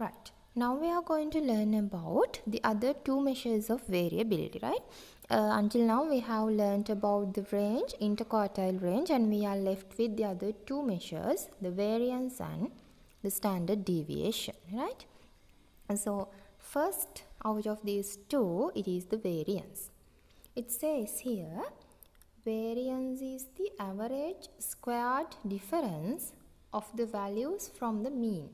Right. Now we are going to learn about the other two measures of variability, right? Until now we have learned about the range, interquartile range, and we are left with the other two measures, the variance and the standard deviation, right? So first out of these two, it is the variance. It says here, variance is the average squared difference of the values from the mean.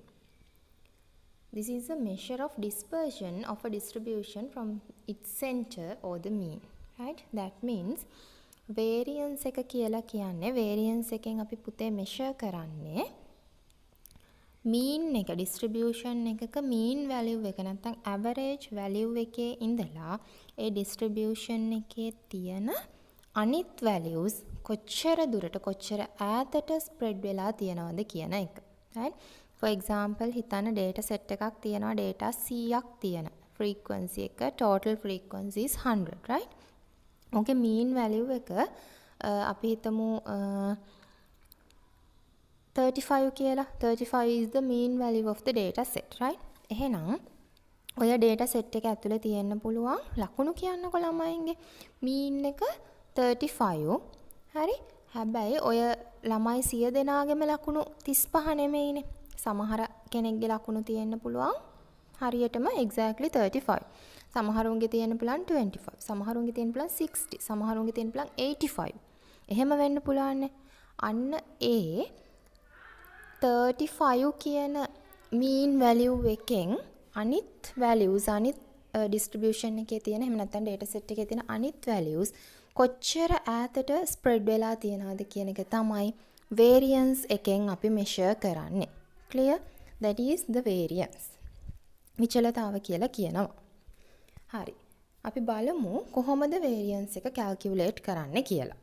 This is a measure of dispersion of a distribution from its center or the mean, right? That means variance එක කියලා කියන්නේ variance එකෙන් අපි පුතේ measure කරන්නේ mean එක distribution එකක mean value එක නැත්නම් average value එකේ ඉඳලා ඒ distribution එකේ තියෙන අනිත් values කොච්චර දුරට කොච්චර ඈතට spread වෙලා තියෙනවද කියන එක. right? For example, හිතන්න data set එකක් තියෙනවා data 100ක් තියෙන. frequency එක total frequency is 100, right? Okay mean value එක අපි හිතමු 35 කියලා. 35 is the mean value of the data set, right? එහෙනම් ඔය data set එක ඇතුලේ තියෙන්න පුළුවන් ලකුණු කියන්නකො ළමයින්ගේ. mean එක 35. හරි? හැබැයි ඔය ළමයි 100 දෙනාගේම ලකුණු 35 නෙමෙයිනේ. සමහර කෙනෙක්ගේ ලකුණු තියෙන්න පුළුවන් හරියටම exactly 35. සමහරුන්ගේ තියෙන්න පුළුවන් 25. සමහරුන්ගේ තියෙන්න පුළුවන් 60. සමහරුන්ගේ තියෙන්න පුළුවන් 85. එහෙම වෙන්න පුළුවන්නේ. අන්න ඒ 35 කියන mean value එකෙන් අනිත් values අනිත් distribution එකේ තියෙන එහෙම නැත්නම් data set එකේ තියෙන අනිත් values කොච්චර ඈතට spread වෙලා තියෙනවද කියන එක තමයි variance එකෙන් අපි measure කරන්නේ. Clear? That is the variance. විචලතාව කියලා කියනවා. හරි. අපි බලමු කොහොමද variance එක calculate කරන්න කියලා.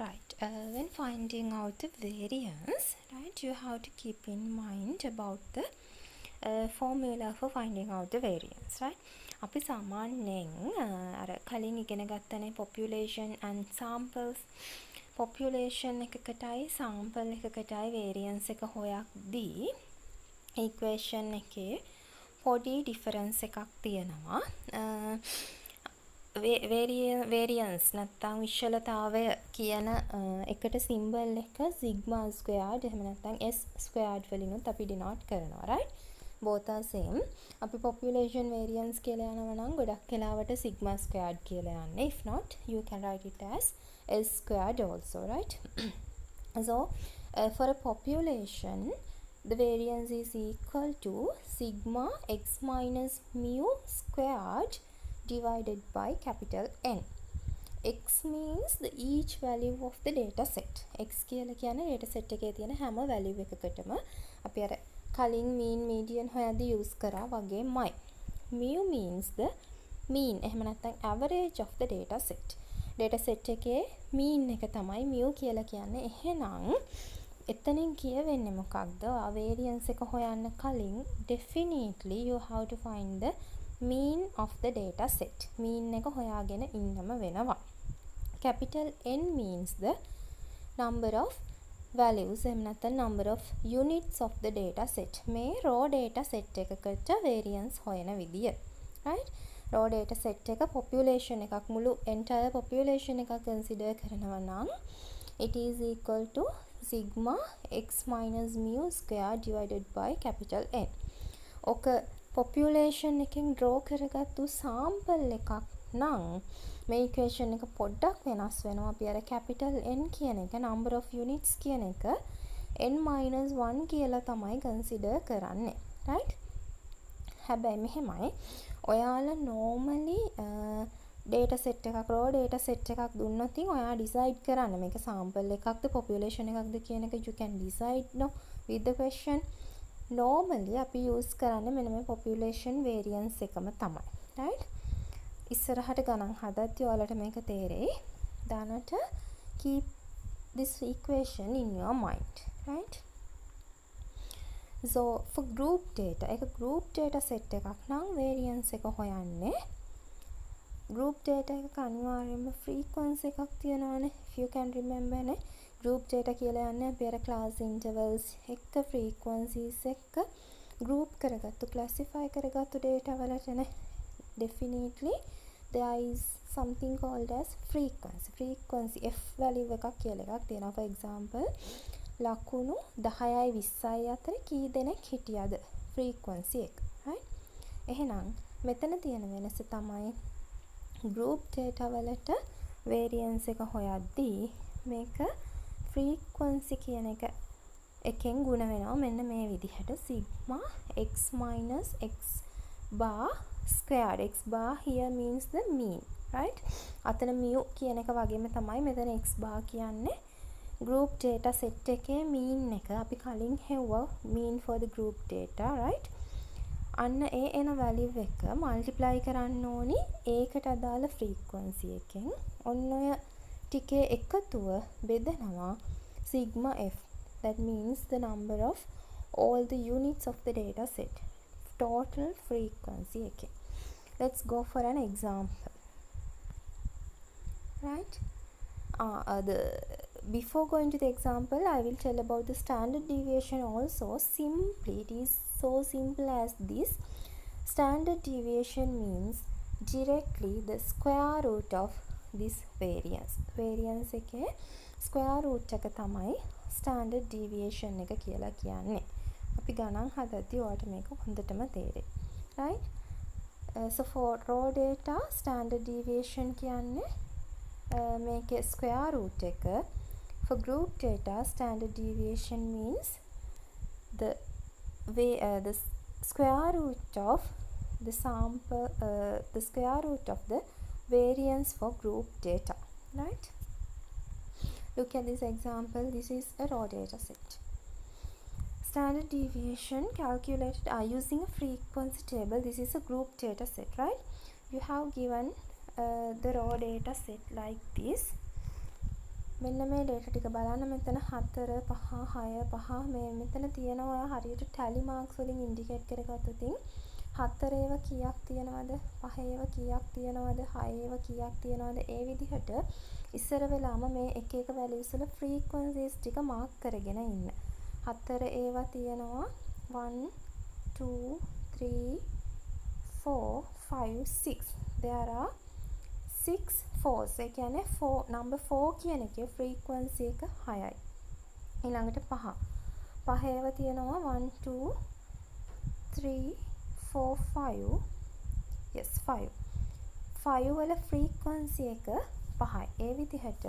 Right. When finding out the variance, right, you have to keep in mind about the formula for finding out the variance, right? අපි සාමාන්‍යයෙන් අර කලින් ඉගෙන ගත්තනේ population and samples. population එකකටයි sample එකකටයි variance එක හොයක්දී equation එකේ පොඩි difference එකක් තියෙනවා. variance නැත්නම් විශලතාවය කියන එකට symbol එක sigma squared එහෙම නැත්නම් s squared වලිනුත් අපි denote කරනවා, right? both are same. අපි population variance කියලා යනවා නම් ගොඩක් වෙලාවට sigma squared කියලා යන්නේ. If not, you can write it as s squared also, right? So for a population, the variance is equal to sigma x minus mu squared divided by capital N. X means the each value of the data set. X කියලා කියන්නේ data set එකේ තියෙන හැම value එකකටම අපි අර කලින් mean median හොයද්දී use කරා වගේමයි. mu means the mean එහෙම නැත්නම් average of the data set. data set එකේ mean එක තමයි mu කියලා කියන්නේ. එහෙනම් එතනින් කියවෙන්නේ මොකක්ද? variance එක හොයන්න කලින් definitely you have to find the mean of the data set. mean එක හොයාගෙන ඉන්නම වෙනවා. capital N means the number of values එහෙම නැත්නම් number of units of the data set. මේ raw data set එකකට variance හොයන විදිය. right? raw data set එක population එකක් මුළු entire population එකක් consider කරනවා නම් it is equal to sigma x minus mu square divided by capital N. ඔක population එකෙන් draw කරගත්තු sample එකක් නම් මේ equation එක පොඩ්ඩක් වෙනස් වෙනවා. අපි අර capital N කියන එක number of units කියන එක n minus 1 කියලා තමයි consider කරන්නේ. right? හැබැයි මෙහෙමයි ඔයාලා normally data set එකක් raw data set එකක් දුන්නොත් ඔයා decide කරන්න මේක sample එකක්ද population එකක්ද කියන එක you can decide no with the question. normally අපි use කරන්නේ මෙන්න මේ population variance එකම තමයි. right? ඉස්සරහට ගණන් හදද්දී ඔයාලට මේක තේරෙයි. දැනට keep this equation in your mind. right? So for group data, එක group data set එකක් නම් variance එක හොයන්නේ group data එකක අනිවාර්යයෙන්ම frequency එකක් තියෙනවානේ. if you can remember නේ group data කියලා යන්නේ අපි අර class intervals එක්ක frequencies එක්ක group කරගත්තු classify කරගත්තු data වලටනේ. Definitely there is something called as frequency f value එකක් කියලා එකක් තියෙනවා. For example ලකුණු 10යි 20යි අතර කී දෙනෙක් හිටියද frequency එක. right? එහෙනම් මෙතන තියෙන වෙනස තමයි group data වලට variance එක හොයද්දී මේක frequency කියන එකෙන් ගුණ වෙනවා මෙන්න මේ විදිහට sigma x minus x bar squared. X bar here means the mean, right? අතන mu කියන එක වගේම තමයි මෙතන x bar කියන්නේ group data set එකේ mean එක. අපි කලින් හෙව්වා mean for the group data, right? අන්න එන value එක multiply කරන්න ඕනි ඒකට අදාළ frequency එකෙන්. ඔන්න ඔය ටිකේ එකතුව බෙදනවා sigma f. That means the number of all the units of the data set. Total frequency එකෙන්. Let's go for an example. Right? Before going to the example, I will tell about the standard deviation also. Simply, it is so simple as this. Standard deviation means directly the square root of this variance. Variance එකේ square root එක තමයි standard deviation එක කියලා කියන්නේ. අපි ගණන් හදද්දී ඔයාලට මේක හොඳටම තේරෙයි. Right? So for raw data standard deviation කියන්නේ මේකේ square root එක. For group data standard deviation means the square root of the sample the square root of the variance for group data. Right? Look at this example. This is a raw data set. Standard deviation calculated using a frequency table. This is a group data set, right? You have given the raw data set like this. මෙන්න මේ data ටික බලන්න මෙතන 4 5 6 5 මෙතන තියෙනවා හරියට tally marks වලින් indicate කරගත්තොතින් 4 ඒවා කීයක් තියෙනවද 5 ඒවා කීයක් තියෙනවද 6 ඒවා කීයක් තියෙනවද ඒ විදිහට ඉස්සර වෙලාම මේ එක එක values වල frequencies ටික mark කරගෙන ඉන්න 4 ඒවා තියෙනවා 1 2 3 4 5 6 there are 6 4s. ඒ කියන්නේ 4 number 4 කියන එකේ frequency එක 6යි. ඊළඟට 5. 5 ඒවා තියෙනවා 1 2 3 4 5. yes 5. 5 වල frequency එක 5යි. ඒ විදිහට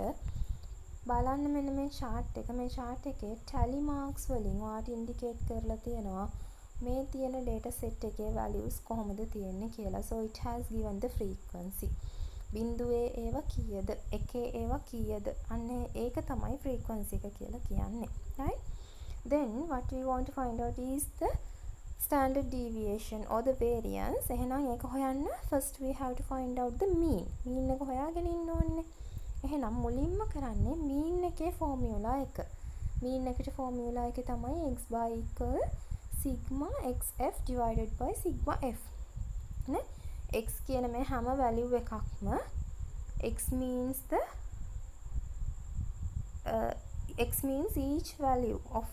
බලන්න මෙන්න මේ chart එක. මේ chart එකේ tally marks වලින් ඔයාලට indicate කරලා තියෙනවා මේ තියෙන data set එකේ values කොහොමද තියෙන්නේ කියලා. So it has given the frequency. බිඳුවේ ඒවා කීයද එකේ ඒවා කීයද අන්න ඒක තමයි frequency එක කියලා කියන්නේ. right? Then what we want to find out is the standard deviation or the variance. එහෙනම් ඒක හොයන්න first we have to find out the mean. mean එක හොයාගෙන ඉන්න ඕනේ. එහෙනම් මුලින්ම කරන්නේ mean එකේ formula එක. mean එකට formula එක තමයි x bar equal sigma xf divided by sigma f. නේ? x කියන මේ හැම value එකක්ම x means each value of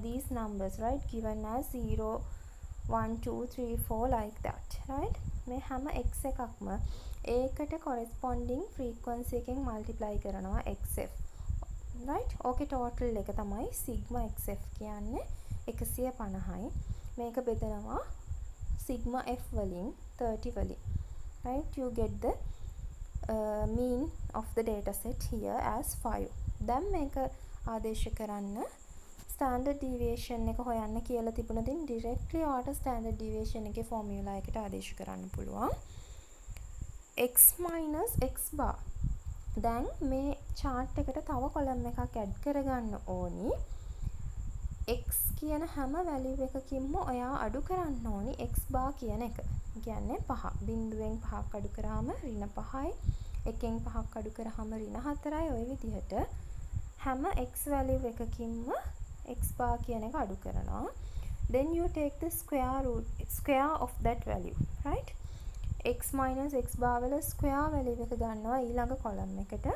these numbers, right, given as 0 1 2 3 4 like that, right? මේ හැම x එකක්ම ඒකට corresponding frequency එකෙන් multiply කරනවා xf, right? ඕකේ total එක තමයි sigma xf කියන්නේ 150යි. මේක බෙදනවා sigma f වලින් 30 වලින්, right? You get the mean of the data set here as 5. දැන් මේක ආදේශ කරන්න standard deviation එක හොයන්න කියලා තිබුණදින් directly ඔයාලට standard deviation එකේ formula එකට ආදේශ කරන්න පුළුවන් x minus x bar. දැන් මේ chart එකට තව column එකක් add කරගන්න ඕනි. x කියන හැම value එකකින්ම ඔයා අඩු කරන්න ඕනි x bar කියන එක. කියන්නේ 5. බිඳුවෙන් 5ක් අඩු කරාම ඍණ 5යි. එකෙන් 5ක් අඩු කරාම ඍණ 4යි. ඔය විදිහට හැම x value එකකින්ම x bar කියන එක අඩු කරනවා. Then you take the square of that value, right? x minus x bar වල square value එක ගන්නවා ඊළඟ column එකට.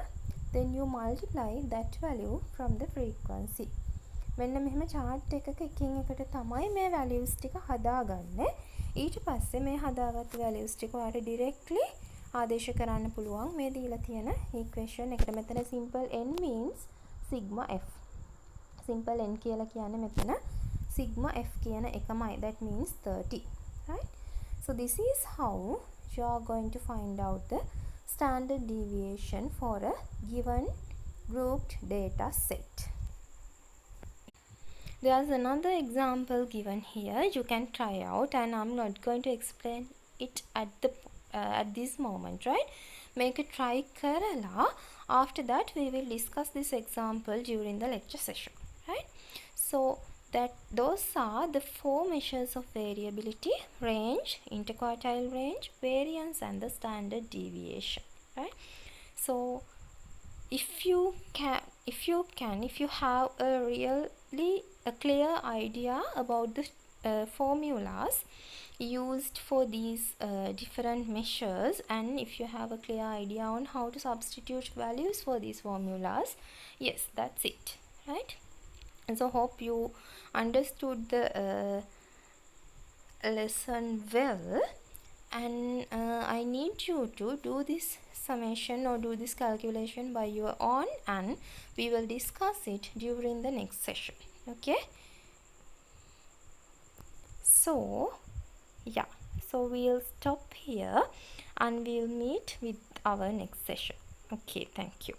then you multiply that value from the frequency. මෙන්න මෙහෙම chart එකක එකින් එකට තමයි මේ values ටික හදාගන්නේ. ඊට පස්සේ මේ හදාගත්ත values ටික ඔයාලට directly ආදේශ කරන්න පුළුවන් මේ දීලා තියෙන equation එකට. මෙතන simple n means sigma f. simple n කියලා කියන්නේ මෙතන sigma f කියන එකමයි. that means 30. right? So this is how you are going to find out the standard deviation for a given grouped data set. There's another example given here. You can try out, and I'm not going to explain it at this moment, right? Make a try karala. After that, we will discuss this example during the lecture session, right? So that those are the 4 measures of variability: range, interquartile range, variance, and the standard deviation, right? So if you have a clear idea about the formulas used for these different measures, and if you have a clear idea on how to substitute values for these formulas, yes, that's it, right? And so hope you understood the lesson well, and I need you to do this summation or do this calculation by your own, and we will discuss it during the next session. Okay, so yeah, so we'll stop here and we'll meet with our next session. Okay, thank you.